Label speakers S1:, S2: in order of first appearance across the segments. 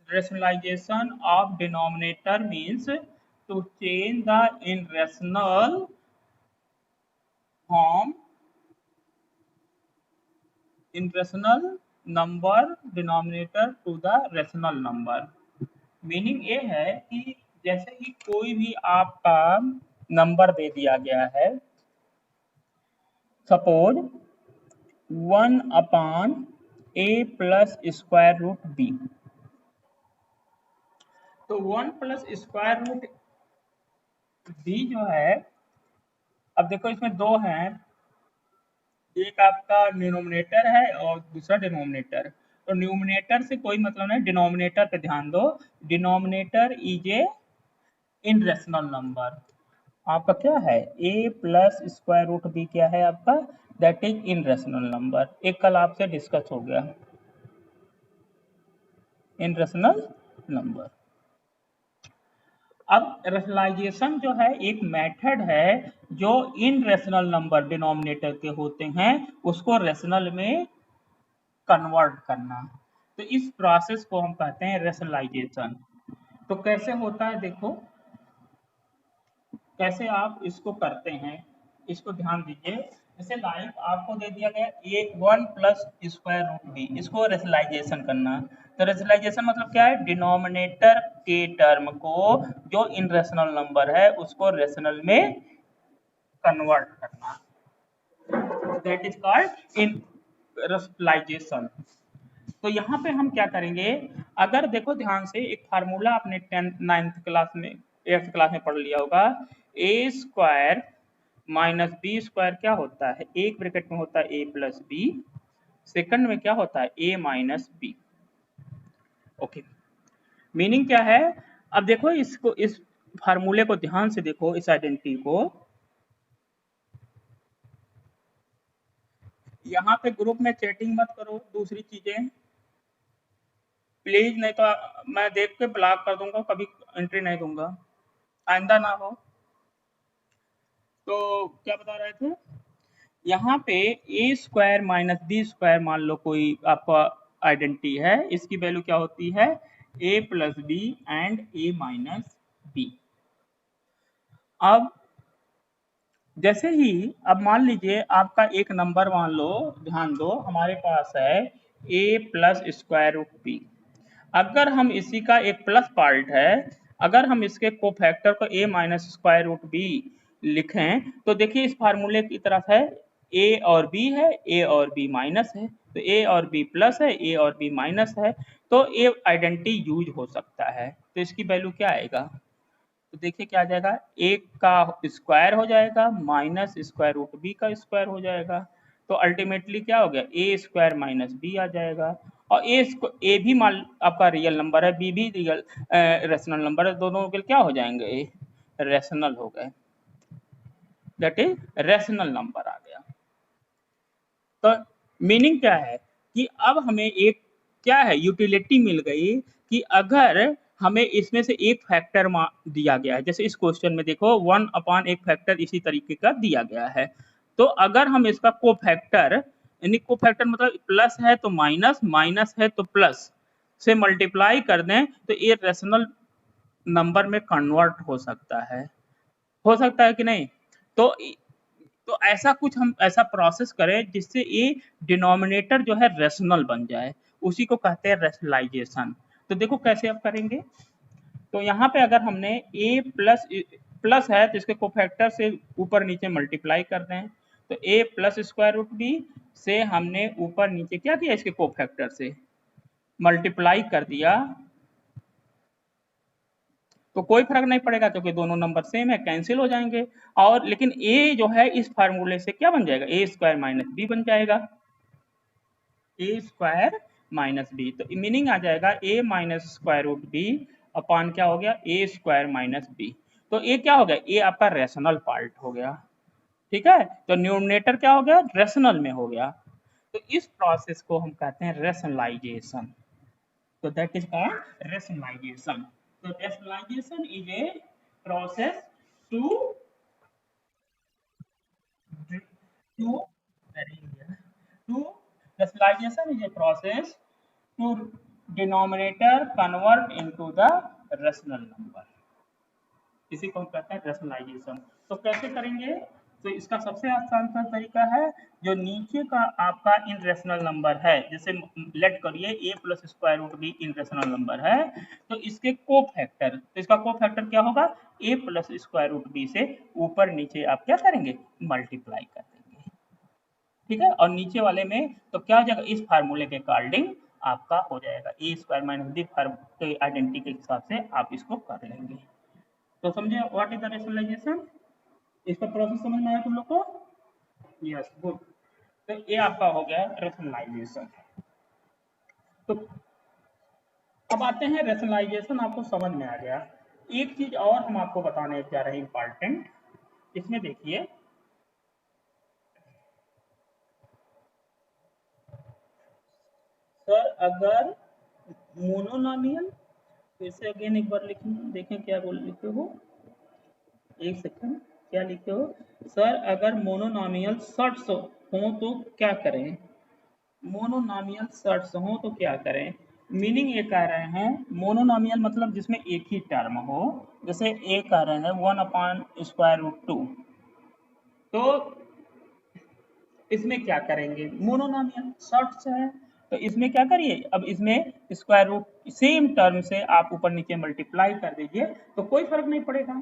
S1: rationalization of denominator means to change the irrational form in rational number denominator to the rational number। Meaning ये है कि जैसे ही कोई भी आपका नंबर दे दिया गया है, suppose 1/a plus square root b, तो 1 प्लस स्क्वायर रूट b जो है, अब देखो इसमें दो हैं, एक आपका डिनोमिनेटर है और दूसरा डिनोमिनेटर। तो न्यूमिनेटर से कोई मतलब नहीं, डिनोमिनेटर पे ध्यान दो। Denominator is a irrational number. आपका क्या है, a plus square root B क्या है आपका, दैट इज इनरेशनल नंबर। एक कल आपसे डिस्कस हो गया इनरेशनल नंबर। अब रेशनलाइजेशन जो है एक मेथड है जो इन रेशनल नंबर डिनोमिनेटर के होते हैं उसको रेशनल में कन्वर्ट करना। तो इस प्रोसेस को हम कहते हैं रेशनलाइजेशन। तो कैसे होता है देखो, कैसे आप इसको करते हैं, इसको ध्यान दीजिए। जैसे लाइक आपको दे दिया गया ये 1 प्लस स्क्वायर रूट बी, इसको रेशनलाइजेशन करना। तो रेशनलाइजेशन मतलब क्या है, डिनोमिनेटर के टर्म को जो इनरेशनल नंबर है उसको रेशनल में कन्वर्ट करना, that is called in rationalisation. तो यहाँ पे हम क्या करेंगे, अगर देखो ध्यान से एक फार्मूला आपने 10th 9th क्लास में 8th क्लास में पढ़ लिया होगा, ए स्क्वायर माइनस बी स्क्वायर क्या होता है, एक ब्रैकेट में होता है ए प्लस बी, सेकंड में क्या होता है ए माइनस बी। ओके, मीनिंग क्या है, अब देखो इसको, इस फार्मूले को ध्यान से देखो, इस आइडेंटिटी को। यहाँ पे ग्रुप में चैटिंग मत करो, दूसरी चीजें प्लीज, नहीं तो मैं देख के ब्लॉक कर दूंगा, कभी एंट्री नहीं दूंगा, आइंदा ना हो। तो क्या बता रहे थे, यहाँ पे ए स्क्वायर माइनस बी स्क्वायर मान लो कोई आपका आइडेंटिटी है, इसकी वैल्यू क्या होती है A plus B and A minus B. अब जैसे ही, अब मान लीजिए आपका एक नंबर मान लो, ध्यान दो, हमारे पास है A plus square root B. अगर हम इसी का एक प्लस पार्ट है, अगर हम इसके कोफैक्टर को a minus square root B लिखें, तो देखिए इस फार्मूले की तरफ है a और b है, a और b माइनस है, तो a और b प्लस है, a और b माइनस है, तो ये आइडेंटिटी यूज हो सकता है। तो इसकी वैल्यू क्या आएगा, तो देखिए क्या आ जाएगा, एक का स्क्वायर हो जाएगा माइनस स्क्वायर रूट बी का स्क्वायर हो जाएगा। तो अल्टीमेटली क्या हो गया, ए स्क्वायर माइनस बी आ जाएगा। और ए भी मान आपका रियल नंबर है, बी भी रियल रेशनल नंबर है, दोनों के क्या हो जाएंगे, रेशनल हो गए, दैट इज रेशनल नंबर आ गया। तो मीनिंग क्या है कि अब हमें एक क्या है यूटिलिटी मिल गई कि अगर हमें इसमें से एक फैक्टर दिया गया है, जैसे इस क्वेश्चन में देखो 1/, एक फैक्टर इसी तरीके का दिया गया है, तो अगर हम इसका कोफैक्टर, यानी कोफैक्टर मतलब प्लस है तो माइनस, माइनस है तो प्लस से मल्टीप्लाई कर दें, तो ये रेशनल नंबर में कन्वर्ट हो सकता है कि नहीं। तो ऐसा कुछ हम ऐसा प्रोसेस करें जिससे ये डिनोमिनेटर जो है रेशनल बन जाए, उसी को कहते हैं रेशनलाइजेशन। तो देखो कैसे आप करेंगे, तो यहाँ पे अगर हमने a प्लस प्लस है तो इसके कोफैक्टर से ऊपर नीचे मल्टीप्लाई कर दें, तो a plus square root B से हमने ऊपर नीचे क्या किया, इसके कोफैक्टर से मल्टीप्लाई कर दिया, तो कोई फर्क नहीं पड़ेगा क्योंकि दोनों नंबर सेम है, कैंसिल हो जाएंगे। और लेकिन a जो है इस फार्मूले से क्या बन जाएगा, ए स्क्वायर माइनस बी बन जाएगा, ए स्क्वायर माइनस बी। तो मीनिंग आ जाएगा A minus square root B upon क्या हो गया, ए स्क्वायर माइनस बी। तो ये क्या हो गया, ये आपका रेशनल पार्ट हो गया, ठीक है। तो न्यूमरेटर क्या हो गया, रेशनल में हो गया। तो इस प्रोसेस को हम कहते हैं रेशनलाइजेशन। तो दैट इज कॉल्ड रेशनलाइजेशन। तो rationalisation is a process to to rationalization is a process to denominator convert into the rational number, इसी को हम कहते हैं रेशनलाइजेशन। तो कैसे करेंगे? तो इसका सबसे आसान सा तरीका है, जो नीचे का आपका इन रेशनल नंबर है, जैसे लेट करिए a plus square root B in rational number है, तो इसके को फैक्टर, तो इसका को फैक्टर क्या होगा? a plus square root B से ऊपर नीचे आप क्या करेंगे? मल्टीप्लाई कर देंगे, ठीक है। और नीचे वाले में तो क्या हो जाएगा? इस फार्मूले के अकॉर्डिंग आपका हो जाएगा ए स्क्वायर माइनस बी के आइडेंटिटी के हिसाब से आप इसको कर लेंगे। तो समझे व्हाट इज द रेशनलाइजेशन? इसका प्रोसेस समझ में आया तुम लोग को? Yes, good. तो ये आपका हो गया रेशनलाइजेशन। तो अब आते हैं, रेशनलाइजेशन आपको समझ में आ गया। एक चीज और हम आपको बताने जा रहे हैं इंपॉर्टेंट, इसमें देखिए, सर अगर मोनोनॉमियल, फिर से अगेन एक बार लिखें, देखें क्या बोल लिखे हो, एक सेकंड, क्या लिखे हो? सर अगर मोनोनॉमियल शॉर्ट्स हो तो क्या करें? मोनोनॉमियल शॉर्ट्स हो तो क्या करें? मीनिंग ये कह रहे हैं, मोनोनॉमियल मतलब जिसमें एक ही टर्म हो, जैसे ए कह रहे हैं 1/√2, तो इसमें क्या करेंगे? मोनोनॉमियल शॉर्ट्स है, तो इसमें क्या करिए, अब इसमें स्क्वायर रूट सेम टर्म से आप ऊपर नीचे मल्टीप्लाई कर दीजिए, तो कोई फर्क नहीं पड़ेगा,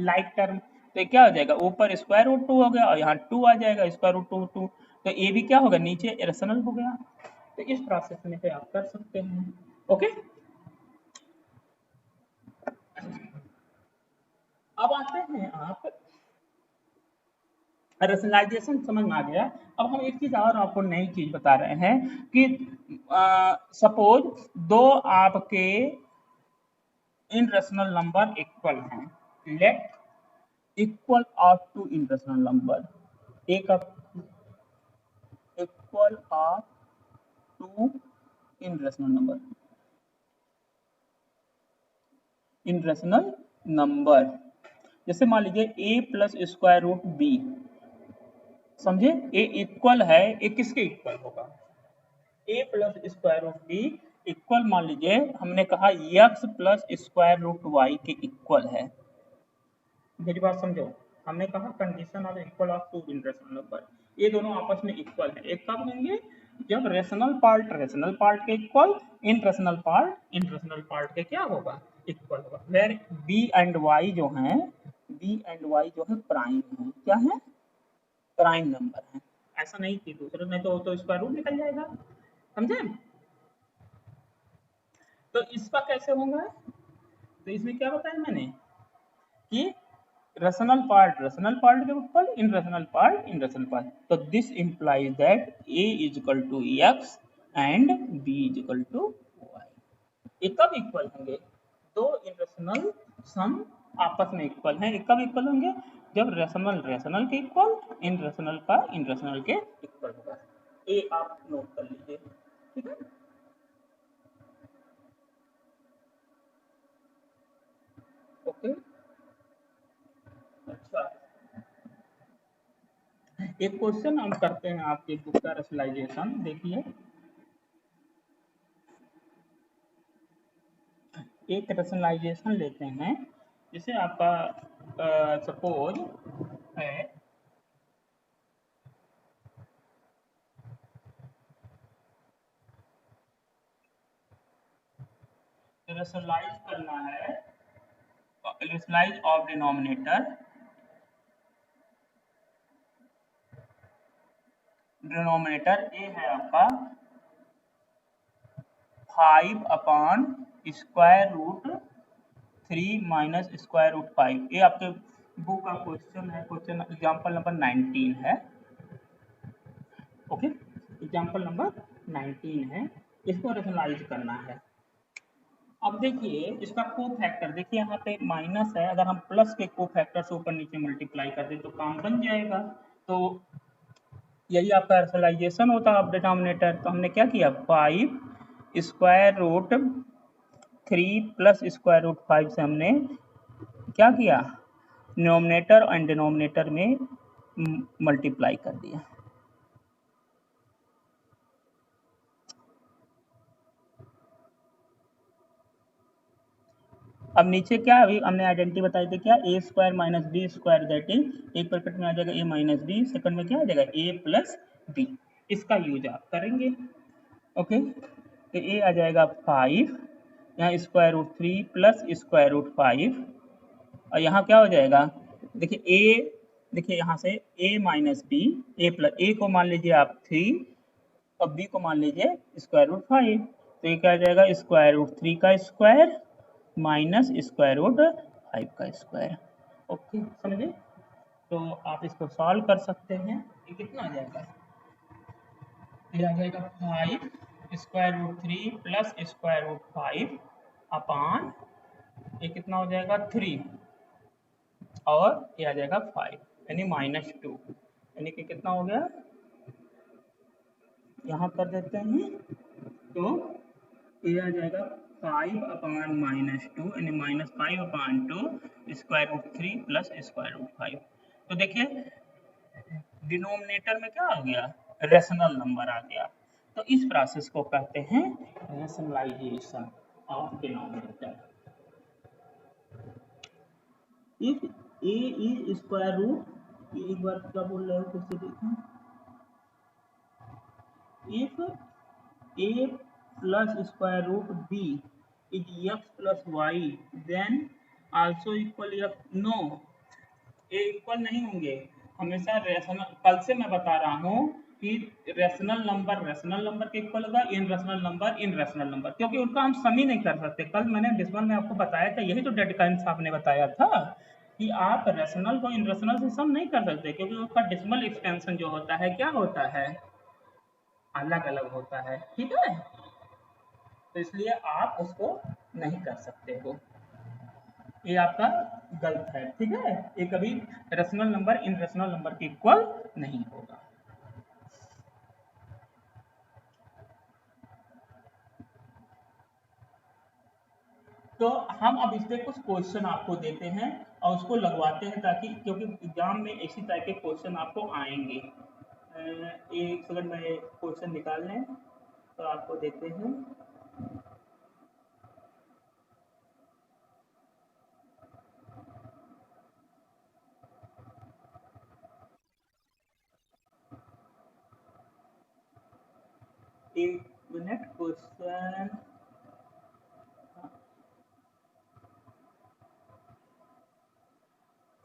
S1: लाइक टर्म। तो क्या हो जाएगा? ऊपर स्क्वायर रूट 2 हो गया और यहाँ 2 आ जाएगा, स्क्वायर रूट 2 2, तो ये भी क्या होगा? नीचे रेशनल हो गया। तो इस प्रोसेस में से आप कर सकते हैं। ओके, अब आते हैं आप, रेशनलाइजेशन समझ में आ गया। अब हम एक चीज और आपको नई चीज बता रहे हैं कि सपोज दो आपके इन रेशनल नंबर इक्वल हैं, let equal of two in rational number, एक equal of two in rational number, in rational number, जैसे मान लीजिए a plus square root B, समझे? a इक्वल है, ए किसके इक्वल होगा? a plus square root B equal, मान लीजिए हमने कहा x plus square root Y के इक्वल है। मेरी बात समझो, हमने कहा condition of equal of two in rational number, ये दोनों आपस में इक्वल है। एक कब होंगे? जब रेशनल पार्ट के इक्वल, इन रेशनल पार्ट के क्या होगा? इक्वल होगा। वेर b एंड y जो हैं, b एंड y जो है प्राइम है, क्या है? प्राइम नंबर है। ऐसा नहीं कि दूसरे, नहीं तो स्क्वायर रूट निकल जाएगा, समझे? तो इसका कैसे होगा? तो इसमें क्या बताया मैंने कि रेशनल पार्ट के इक्वल, इन रेशनल पार्ट, तो this implies that a is equal to x and b is equal to y। ये कब इक्वल होंगे? दो इरेशनल सम आपस में इक्वल हैं। ये कब इक्वल होंगे? जब रेशनल के इक्वल, इन रेशनल के इक्वल होगा। ये आप नोट कर लीजिए, ठीक है? ओके, अच्छा, एक क्वेश्चन हम करते हैं आपके बुक का रेशनलाइजेशन, देखिए, एक रेशनलाइजेशन लेते हैं, जैसे आपका सपोज है, रेशनलाइज करना है, रेशनलाइज ऑफ डिनोमिनेटर ए है आपका 5/√3 - स्क्वायर रूट 5, ये आपके बुक का क्वेश्चन है, क्वेश्चन एग्जाम्पल नंबर 19 है। ओके, एग्जाम्पल नंबर 19 है, इसको रेशनलाइज करना है। अब देखिए इसका को फैक्टर, देखिए यहाँ पे माइनस है, अगर हम प्लस के को फैक्टर से ऊपर नीचे मल्टीप्लाई कर दे तो काम बन जाएगा। तो यही आपका रेशनलाइजेशन होता है ऑफ डिनोमिनेटर। तो हमने क्या किया, 5/√3 प्लस स्क्वायर रूट 5 से हमने क्या किया, न्यूमरेटर एंड डिनोमिनेटर में मल्टीप्लाई कर दिया। अब नीचे क्या अभी हमने आइडेंटिटी बताई थी क्या, A square minus B square that is एक ब्रैकेट में आ जाएगा ए माइनस बी, सेकंड में क्या आ जाएगा ए प्लस बी। इसका यूज आप करेंगे। ओके, तो ए आ जाएगा 5, यहाँ square root 3 plus square root 5, और यहाँ क्या हो जाएगा, देखिए ए, देखिए यहाँ से a minus B, A plus A को मान लीजिए आप 3 और बी को मान लीजिए स्क्वायर रूट 5, तो ये क्या आ जाएगा स्क्वायर रूट 3 का स्क्वायर माइनस स्क्वायर रूट 5 का स्क्वायर। ओके समझे, तो आप इसको सॉल्व कर सकते हैं। ये कितना आ जाएगा, ये आ जाएगा 5 square root 3 plus square root 5 अपान, ये कितना हो जाएगा 3, और ये आ जाएगा 5 यानी -2, यानी कि कितना हो गया, यहाँ कर देते हैं, तो ये आ जाएगा 5 अपान -2 यानी -5/2 square root 3 plus square root 5। तो देखिए डिनोमिनेटर में क्या आ गया, रेशनल नंबर आ गया। तो इस प्रोसेस को कहते हैं rationalisation of denominator. If A is square root, एक बार क्या बोल रहे हो फिर से देखें, if a plus square root b is x plus y then also equal x, no, ये इक्वल नहीं होंगे हमेशा। रेशनल, कल से मैं बता रहा हूँ कि रेशनल नंबर के इक्वल होगा, इन रेशनल नंबर, क्योंकि उनका हम सम ही नहीं कर सकते। कल मैंने डिस्मल में आपको बताया था, यही तो डेडकाइन साहब ने बताया था कि आप रेशनल को इन रेशनल से सम नहीं कर सकते, क्योंकि उसका डिस्मल एक्सटेंशन जो होता है क्या होता है, अलग अलग होता है, ठीक है, तो इसलिए आप उसको नहीं कर सकते हो, ये आपका गलत है, ठीक है। ये कभी रेशनल नंबर इन रेशनल नंबर के इक्वल नहीं होगा। तो हम अब इस पे कुछ क्वेश्चन आपको देते हैं और उसको लगवाते हैं, ताकि क्योंकि एग्जाम में इसी टाइप के क्वेश्चन आपको आएंगे। एक सेकंड में क्वेश्चन निकाल लें तो आपको देते हैं। एक मिनट, क्वेश्चन,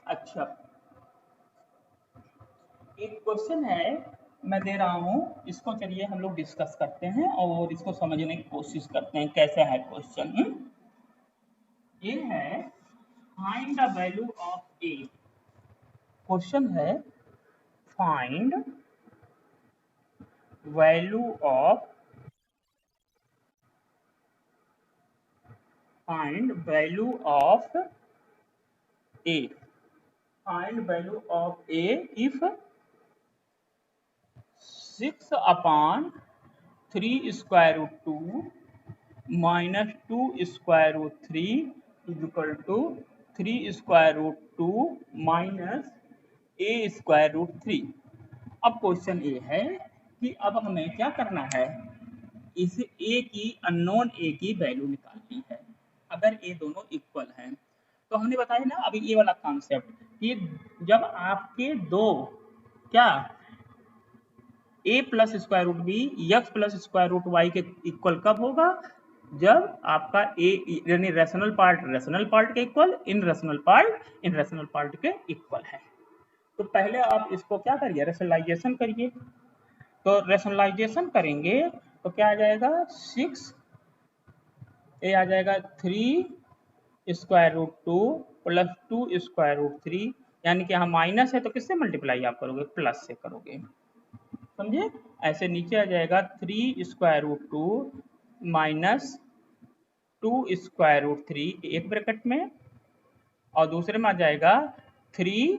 S1: अच्छा एक क्वेश्चन है मैं दे रहा हूँ, इसको चलिए हम लोग डिस्कस करते हैं और इसको समझने की कोशिश करते हैं कैसा है क्वेश्चन। ये है find the value of A, question है find value of, find value of A, find value of A if 6/3 square root 2 minus 2 square root 3 is equal to 3 square root 2 minus A square root 3। अब question ये है कि अब हमें क्या करना है, इस ए की अननोन ए की वैल्यू निकालनी है अगर ये दोनों इक्वल हैं। तो हमने बताया ना अभी ये वाला कॉन्सेप्ट कि जब आपके दो क्या A plus square root B X plus square root Y के इक्वल कब होगा, जब आपका ए यानी रेशनल पार्ट के इक्वल, इन रेशनल पार्ट के इक्वल है। तो पहले आप इसको क्या करिए, रेशनलाइजेशन करिए। तो रेशनलाइजेशन करेंगे तो क्या आ जाएगा, 6 ए आ जाएगा 3 square root 2 plus 2 square root 3, यानी कि यहाँ माइनस है तो किससे मल्टीप्लाई आप करोगे, प्लस से करोगे, समझे। ऐसे नीचे आ जाएगा 3 square root 2 minus 2 square root 3 एक ब्रैकेट में, और दूसरे में आ जाएगा 3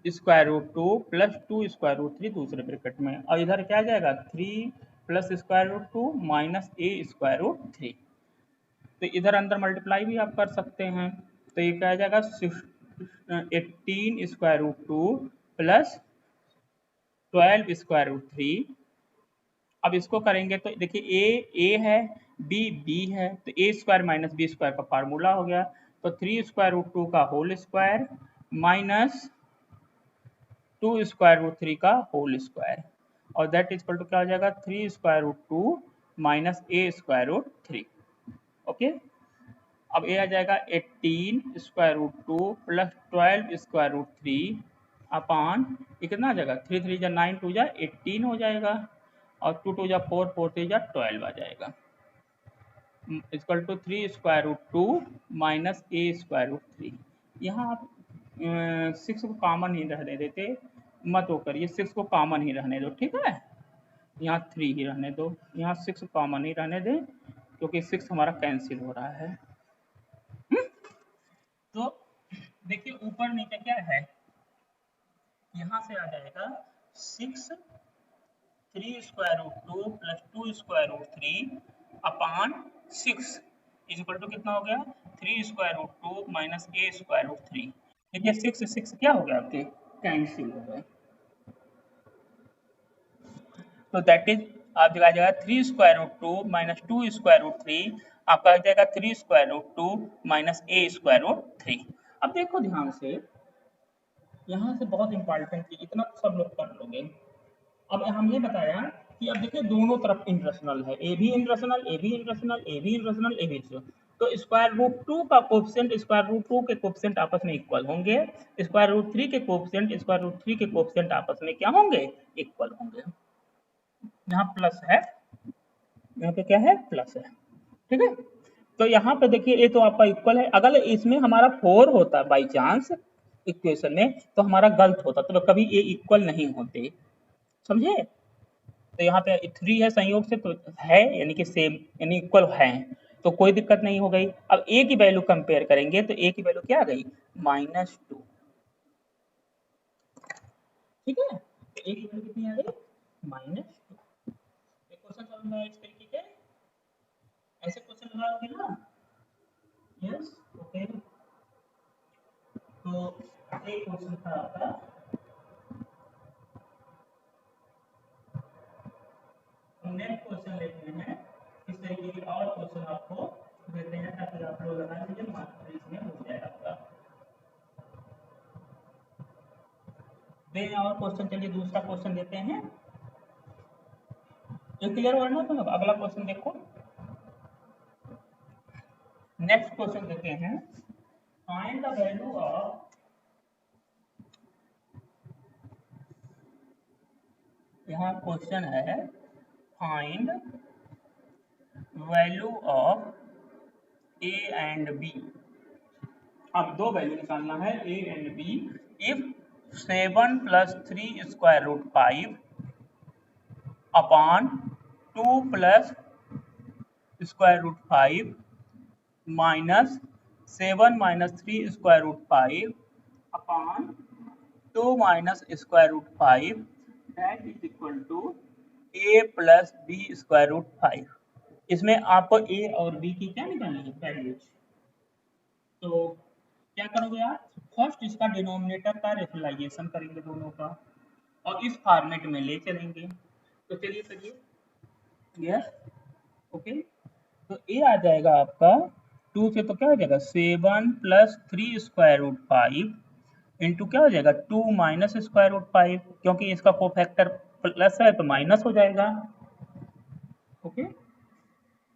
S1: square root 2 plus 2 square root 3 दूसरे ब्रैकेट में, और इधर क्या आ जाएगा 3 plus square root 2 minus A square root 3। तो इधर अंदर मल्टीप्लाई भी आप कर सकते हैं, तो ये क्या आ जाएगा 18 square root 2 plus 12 square root 3 अब इसको करेंगे तो देखिए ए है, बी है, तो A square minus B square का फार्मूला हो गया। तो 3√2 का होल स्क्वायर माइनस 2√3 का होल स्क्वायर, और दैट इज इक्वल टू क्या हो जाएगा 3√2 माइनस a√3। ओके, अब ये आ जाएगा 18√2 प्लस 12√3 अपान ये कितना आ जाएगा 3 3 जा 9 2 जा 18 हो जाएगा, और 2 2 जा 4 4 3 जा 12 आ जाएगा, इक्वल टू 3√2 माइनस a√3। यहाँ आप 6 को कॉमन ही रहने देते, मत वो करिए, 6 को कॉमन ही रहने दो, ठीक है, यहाँ 3 ही रहने दो, यहाँ 6 कॉमन ही रहने दें क्योंकि 6 हमारा कैंसिल हो रहा है। तो देखिए ऊपर नीचे क्या है, यहाँ से आ जाएगा 6 3√2 plus 2√3 upon 6 is equal to कितना हो गया 3√2 माइनस a√3। देखिए 6 6 क्या हो गया आपके कैंसिल हो गए, तो दैट इज आप दिखाया जाएगा 3√2 माइनस 2√3 आपका आ जाएगा 3√2 माइनस a√3। अब देखो ध्यान से, यहाँ से बहुत इंपॉर्टेंट चीज, इतना तो सब लोग कर लोगे। अब हम ये बताया कि अब देखिए दोनों तरफ इंटरसेक्शनल है, ए भी इंटरसेक्शनल, ए भी इंटरसेक्शनल, ए भी इंटरसेक्शनल, ए भी इंटरसेक्शनल, तो स्क्वायर रूट 2 का कोएफिशिएंट स्क्वायर रूट 2 के कोएफिशिएंट आपस में इक्वल होंगे, स्क्वायर रूट 3 के कोएफिशिएंट स्क्वायर रूट 3 के कोएफिशिएंट आपस में क्या होंगे इक्वल होंगे। यहाँ प्लस है, यहाँ पे क्या है प्लस है, ठीक है। तो यहाँ पे देखिए ये तो आपका इक्वल है, अगर इसमें हमारा 4 होता बाई चांस इक्वेशन में तो हमारा गलत होता, तो कभी ये इक्वल नहीं होते, समझे। तो यहाँ पे 3 है संयोग से तो है, यानी कि सेम यानी इक्वल है, तो कोई दिक्कत नहीं हो गई। अब ए की वैल्यू कंपेयर करेंगे तो ए की वैल्यू क्या आ गई -2, ठीक है, तो ए की वैल्यू कितनी आ गई -2। एक क्वेश्चन समझ में आया इस तरीके के, ऐसे क्वेश्चन बना लोगे ना, यस ओके। तो एक क्वेश्चन था आपका, नेक्स्ट क्वेश्चन लेते हैं, इस तरीके के और क्वेश्चन आपको देते हैं ताकि आप लोग लगा लीजिए मार्क्स इसमें हो जाए आपका। और क्वेश्चन, चलिए दूसरा क्वेश्चन देते हैं, ये क्लियर हुआ ना। तो अगला क्वेश्चन देखो, नेक्स्ट क्वेश्चन देते हैं, फाइंड द वैल्यू ऑफ यहाँ क्वेश्चन है find value of A and B. अब दो वैल्यू निकालना है A and B. If 7 + 3 square root 5 upon 2 + square root 5 minus 7 - 3 square root 5 upon 2 - square root 5 that is equal to a + b square root 5। इसमें आपको a और b की क्या निकालनी है वैल्यूज। तो क्या करोगे आप, फर्स्ट इसका डिनोमिनेटर का रेशनलाइजेशन करेंगे दोनों का, और इस फॉर्मेट में ले चलेंगे। तो चलिए करिए, यस ओके। तो ए आ जाएगा आपका 2 से, तो क्या हो जाएगा 7 + 3 स्क्वायर रूट 5 इंटू क्या हो जाएगा 2 - स्क्वायर रूट 5, क्योंकि इसका कोफैक्टर प्लस है तो माइनस हो जाएगा, ओके।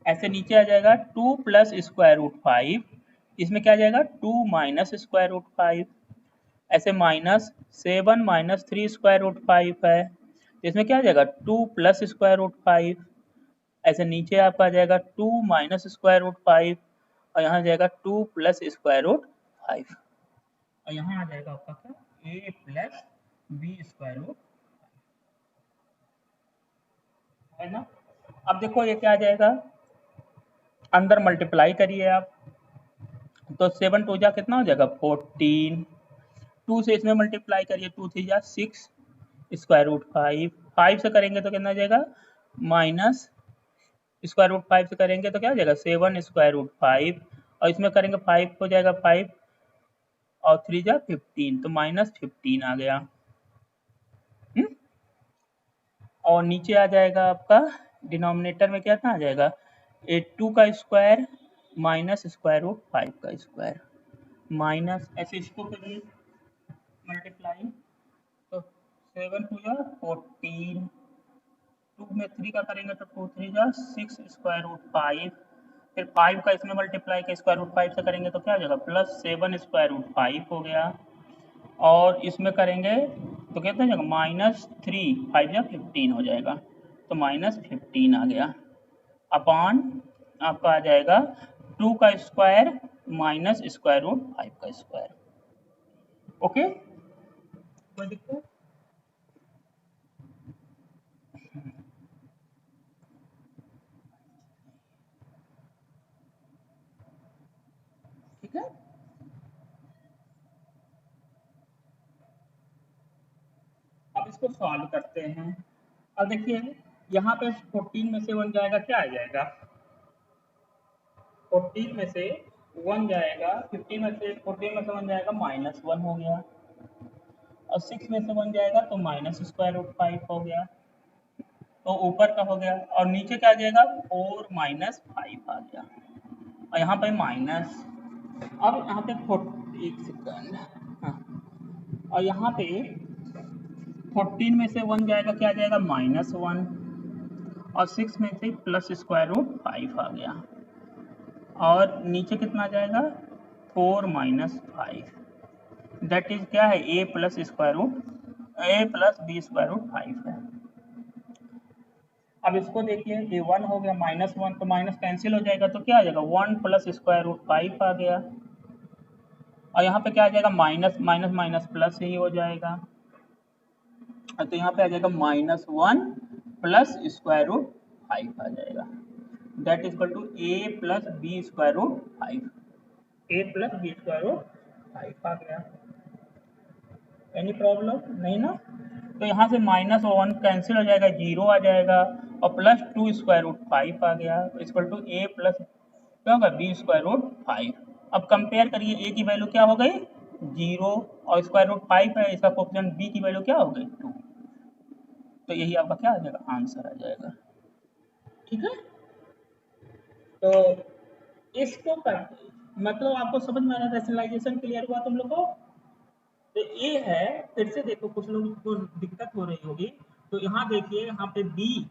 S1: ऐसे नीचे आ जाएगा 2 + स्क्वायर रूट 5, इसमें क्या आ जाएगा 2 - स्क्वायर रूट 5, ऐसे -7 - 3 स्क्वायर रूट 5 है, इसमें क्या आ जाएगा 2 + स्क्वायर रूट 5, ऐसे नीचे आपका आ जाएगा 2 - स्क्वायर रूट 5, और यहाँ जाएगा 2 + स्क्वायर रूट 5, और यहाँ आ जाएगा आपका क्या a + b स्क्वायर रूट, है ना। अब देखो ये क्या आ जाएगा, अंदर मल्टीप्लाई करिए आप, तो 7 2 जा कितना हो जाएगा 14, 2 से इसमें मल्टीप्लाई करिए 2 3 जा 6 स्क्वायर रूट 5, 5 से करेंगे तो कितना आ जाएगा माइनस स्क्वायर रूट 5 से करेंगे तो क्या हो जाएगा 7 स्क्वायर रूट 5, और इसमें करेंगे 5 हो जाएगा 5 और 3 जा 15, तो -15 आ गया। और नीचे आ जाएगा आपका डिनोमिनेटर में क्या आ जाएगा 2 का स्क्वायर माइनस स्क्वायर रूट 5 का स्क्वायर माइनस ऐसे इसको करिए मल्टीप्लाई तो 7 टू या 14 2 में 3 का करेंगे तो 2 3 जा 6 स्क्वायर रूट 5 फिर 5 का इसमें मल्टीप्लाई का स्क्वायर रूट 5 से करेंगे तो क्या हो जाएगा प्लस 7 स्क्वायर रूट 5 हो गया और इसमें करेंगे तो कितना हो जाएगा माइनस 3 5 या 15 हो जाएगा तो माइनस 15 आ गया अपॉन आपका आ जाएगा 2 का स्क्वायर माइनस स्क्वायर रूट 5 का स्क्वायर ओके कोई दिक्कत ठीक है अब इसको सॉल्व करते हैं अब देखिए यहाँ पे 14 में से 1 जाएगा क्या आ जाएगा 14 में से 1 जाएगा 15 में से 14 में से 1 जाएगा माइनस 1 हो गया और 6 में से 1 जाएगा तो माइनस स्क्वायर रूट 5 हो गया तो ऊपर का हो गया और नीचे क्या आ जाएगा 4 माइनस 5 आ गया और यहाँ पे माइनस अब यहाँ पे 1 सेकंड हाँ और यहाँ पे 14 में से 1 जाएगा क्या आ जाएगा माइनस 1 और 6 में से प्लस स्क्वायर रूट 5 आ गया और नीचे कितना आ जाएगा 4 माइनस 5 दैट इज क्या है a plus square root a plus B square root 5 है अब इसको देखिए ये 1 हो गया माइनस 1 तो माइनस कैंसिल हो जाएगा तो क्या आ जाएगा 1 प्लस स्क्वायर रूट 5 आ गया और यहाँ पे क्या आ जाएगा माइनस माइनस माइनस प्लस ही हो जाएगा तो यहाँ पे आ जाएगा माइनस 1 प्लस स्क्वायर रूट 5 आ जाएगा that is equal to a plus B square root 5 a plus B square root 5 आ गया एनी प्रॉब्लम नहीं ना तो यहाँ से माइनस 1 कैंसिल हो जाएगा 0 आ जाएगा और प्लस 2 स्क्वायर रूट 5 आ गया इक्वल टू a प्लस क्या होगा बी स्क्वायर रूट 5 अब कंपेयर करिए a की वैल्यू क्या हो गई 0 और स्क्वायर रूट 5 है इसका कोएफिशिएंट b की वैल्यू क्या हो गई 2 तो यही आपका क्या आ जाएगा आंसर आ जाएगा ठीक है तो इसको करके मतलब आपको समझ में आ रहा है रैशनलाइजेशन क्लियर हुआ तुम लोग को तो ये है फिर से देखो कुछ लोगों को दिक्कत हो रही होगी तो यहाँ देखिए यहाँ पे b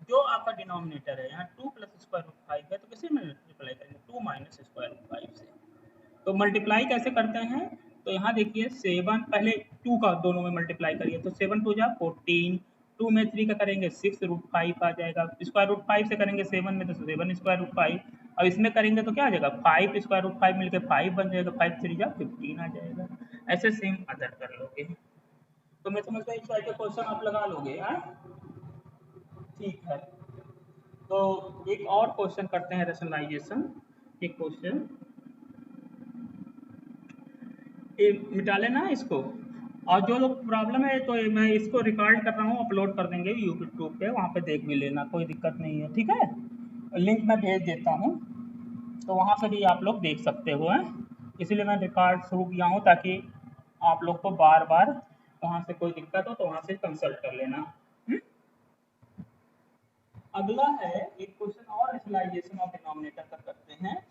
S1: जो आपका डिनोमिनेटर है यहाँ 2 प्लस स्क्वायर रूट 5 है तो किसे मल्टीप्लाई करेंगे 2 माइनस स्क्वायर रूट 5 से तो मल्टीप्लाई कैसे करते हैं तो यहाँ देखिए 7 पहले 2 का दोनों में मल्टीप्लाई करिए तो 7 टू जा 14 2 में 3 का करेंगे 6 रूट 5 आ जाएगा स्क्वायर रूट 5 से करेंगे 7 में तो 7 स्क्वायर रूट 5 और इसमें करेंगे तो क्या आ जाएगा 5 स्क्वायर रूट 5 मिलकर 5 बन जाएगा 5 3 जा 15 आ जाएगा ऐसे सेम अदर कर लोगे तो मैं समझता हूँ इस टाइप का क्वेश्चन आप लगा लोगे हाँ ठीक है तो एक और क्वेश्चन करते हैं रैशनलाइजेशन एक क्वेश्चन मिटा लेना इसको और जो लोग प्रॉब्लम है तो मैं इसको रिकॉर्ड कर रहा हूँ अपलोड कर देंगे यूट्यूब पे वहाँ पे देख भी लेना कोई दिक्कत नहीं है ठीक है लिंक मैं भेज देता हूँ तो वहाँ से भी आप लोग देख सकते हो हैं इसीलिए मैं रिकॉर्ड शुरू किया हूँ ताकि आप लोग को बार बार वहाँ से कोई दिक्कत हो तो वहाँ से कंसल्ट कर लेना अगला है एक क्वेश्चन और रैशनलाइजेशन ऑफ डिनोमिनेटर का करते हैं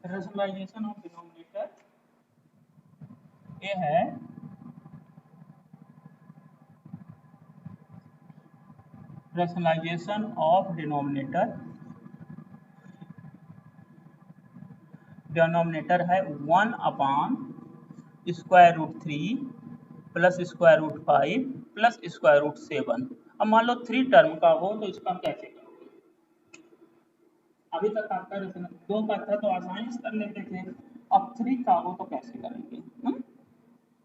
S1: रैशनलाइजेशन ऑफ डिनोमिनेटर ये है रैशनलाइजेशन ऑफ डिनोमिनेटर है 1 upon square root 3 plus square root 5 plus square root 7 अब मान लो 3 टर्म का हो तो इसका कैसे करोगे अभी तक आपका 2 का था तो आसानी से कर लेते थे अब 3 का हो तो कैसे करेंगे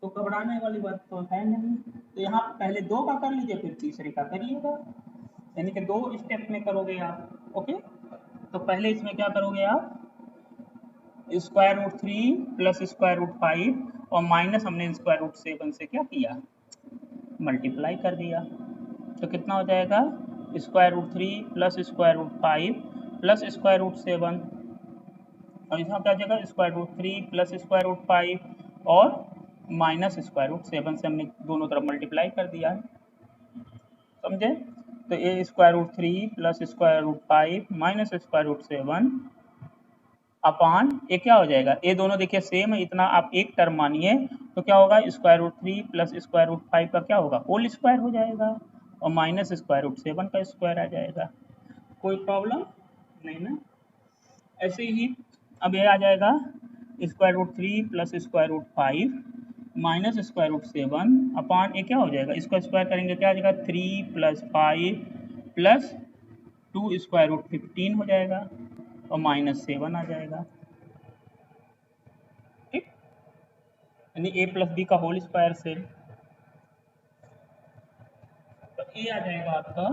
S1: तो घबराने वाली बात तो है नहीं तो यहाँ पहले 2 का कर लीजिए फिर तीसरे का करिएगा यानी कि 2 स्टेप में करोगे आप ओके तो पहले इसमें क्या करोगे आप square root 3 plus square root 5 और माइनस हमने स्क्वायर रूट 7 से क्या किया मल्टीप्लाई कर दिया तो कितना हो जाएगा square root 3 plus square root 5 plus square root 7 और इसमें क्या जाएगा square root 3 plus square root 5 और माइनस स्क्वायर रूट 7 से हमने दोनों तरफ मल्टीप्लाई कर दिया समझे? तो A square root 3 plus square root 5 minus square root 7 upon ये क्या हो जाएगा, ये दोनों देखिए सेम है, इतना आप एक टर्म मानिए तो क्या होगा, square root 3 plus square root 5 का क्या होगा, होल स्क्वायर हो जाएगा और माइनस स्क्वायर रूट 7 का स्क्वायर आ जाएगा। कोई प्रॉब्लम नहीं ना? ऐसे ही अब ये आ जाएगा square root 3 plus square root 5 minus square root 7 upon ये क्या हो जाएगा, इसको स्क्वायर करेंगे क्या आ जाएगा, 3 प्लस 5 प्लस 2 स्क्वायर रूट 15 हो जाएगा और माइनस 7 आ जाएगा। ठीक, यानी ए प्लस बी का होल स्क्वायर से। तो ए आ जाएगा आपका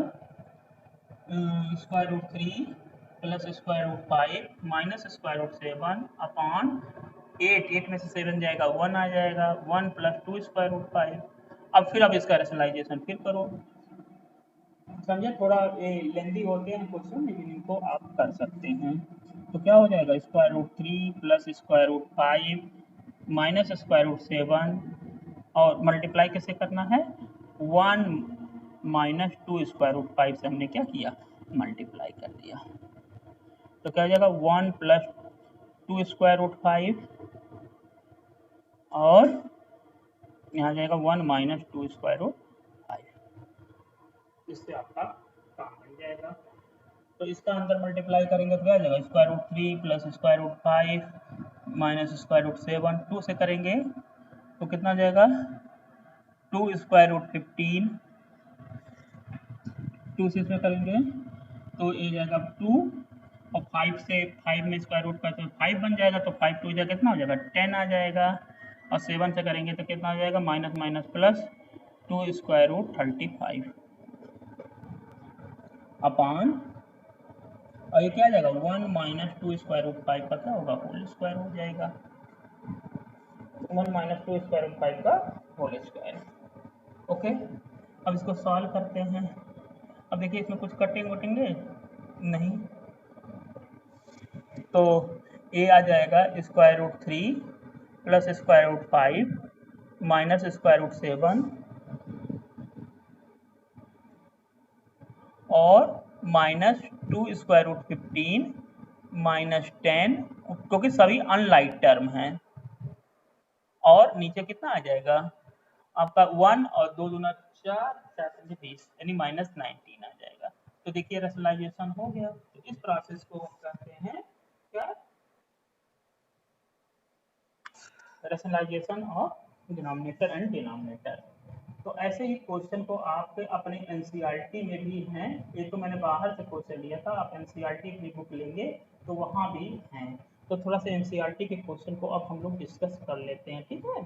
S1: square root 3 plus square root 5 minus square root 7 upon 8 में से 7 जाएगा 1 आ जाएगा, 1 प्लस 2 स्क्वायर रूट 5। अब फिर इसका रेशनलाइजेशन फिर करो, समझे? थोड़ा ये लेंदी होते हैं क्वेश्चन, लेकिन इनको आप कर सकते हैं। तो क्या हो जाएगा, square root 3 plus square root 5 minus square root 7 और मल्टीप्लाई कैसे करना है, 1 माइनस 2 स्क्वायर रूट 5 से हमने क्या किया, मल्टीप्लाई कर दिया। तो क्या हो जाएगा 1 प्लस 2 स्क्वायर रूट 5 और यहाँ जाएगा 1 माइनस 2 स्क्वायर रूट 5। इससे आपका काम बन जाएगा। तो इसका अंदर मल्टीप्लाई करेंगे तो क्या आ जाएगा, square root 3 plus square root 5 minus square root 7, 2 से करेंगे तो कितना आ जाएगा, 2 स्क्वायर रूट 15, 2 से इसमें करेंगे तो ये जाएगा 2 और 5 से 5 में स्क्वायर रूट का तो 5 बन जाएगा, तो 5 2 जाएगा कितना हो जाएगा, 10 आ जाएगा और 7 से करेंगे तो कितना आ जाएगा, minus minus plus 2 square root 35 upon और ये क्या आ जाएगा, 1 माइनस 2 स्क्वायर रूट 5 का क्या होगा, होल स्क्वायर हो जाएगा, 1 माइनस 2 स्क्वायर रूट 5 का होल स्क्वायर। ओके, अब इसको सॉल्व करते हैं। अब देखिए इसमें कुछ कटिंग वटिंग है नहीं, तो ए आ जाएगा square root 3 plus square root 5 minus square root 7 और माइनस 2 स्क्वायर रूट 15 माइनस 10, क्योंकि सभी अनलाइक टर्म हैं। और नीचे कितना आ जाएगा आपका 1 और 2 दूना 4, 4 20 यानी माइनस 19 आ जाएगा। तो देखिए रेशनलाइजेशन हो गया। तो इस प्रोसेस को हम कहते हैं क्या, rationalisation of denominator and denominator. तो ऐसे ही क्वेश्चन को आप अपने एनसीईआरटी में भी हैं, ये तो मैंने बाहर से क्वेश्चन लिया था, आप एनसीईआरटी की बुक लेंगे तो वहाँ भी हैं। तो थोड़ा सा एनसीईआरटी के क्वेश्चन को अब हम लोग डिस्कस कर लेते हैं, ठीक है।